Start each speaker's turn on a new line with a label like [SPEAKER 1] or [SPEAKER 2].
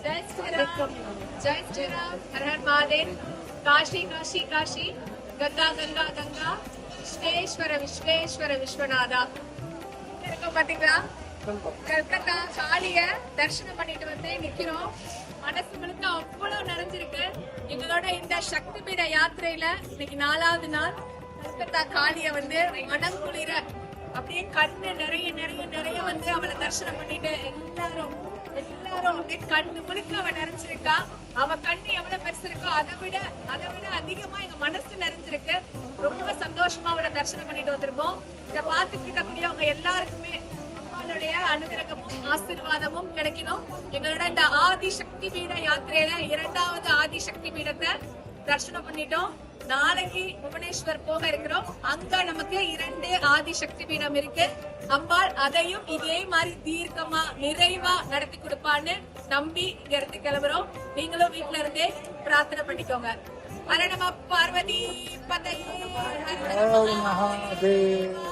[SPEAKER 1] जय श्री राम, जय श्री राम, हर हर महादेव। काशी काशी काशी, गंगा गंगा गंगा, विश्वेश्वर विश्वेश्वर विश्वनाथा। பாத்தீங்களா, கல்கத்தா காளிய தரிசனம் பண்ணிட்டு வந்து நிக்கிறோம். மனசு முழுக்க அவ்வளவு நிறைஞ்சிருக்கு. எங்களோட இந்த சக்தி பீட யாத்திரையில இன்னைக்கு 4வது நாள். கல்கத்தா காளிய வந்து மனம் குளிர அப்படியே கண்ணு நிறைய நிறைய நிறைய வந்து அவளை தரிசனம் பண்ணிட்டு எல்லாரும் அப்படியே கண்ணு முழுக்க அவ நிறைஞ்சிருக்கா. அவ கண்ணு எவ்வளவு பெருசு இருக்கோ அதை விட அதிகமா எங்க மனசு நிறைஞ்சிருக்கு. ரொம்ப சந்தோஷமா அவளை தரிசனம் பண்ணிட்டு வந்திருக்கோம். இத பார்த்துட்டு இருக்கக்கூடியவங்க எல்லாருக்குமே அவளுடைய அனுகிரகமும் ஆசீர்வாதமும் கிடைக்கணும். எங்களோட இந்த ஆதிசக்தி பீட யாத்திரையில 2வது ஆதிசக்தி பீடத்தை தரிசனம் பண்ணிட்டோம். நாளைக்கு புவனேஸ்வர் போக இருக்கிறோம். அங்க நமக்கு 2 ஆதிசக்தி பீடம் இருக்கு. அம்பாள் அதையும் இதே மாதிரி தீர்க்கமா நிறைவா நடத்தி கொடுப்பான்னு நம்பி இங்க இருந்து கிளம்புறோம். நீங்களும் வீட்டுல இருந்தே பிரார்த்தனை பண்ணிக்கோங்க. ஹர நம பார்வதி பதையே, ஹர நம மகாதேவ்.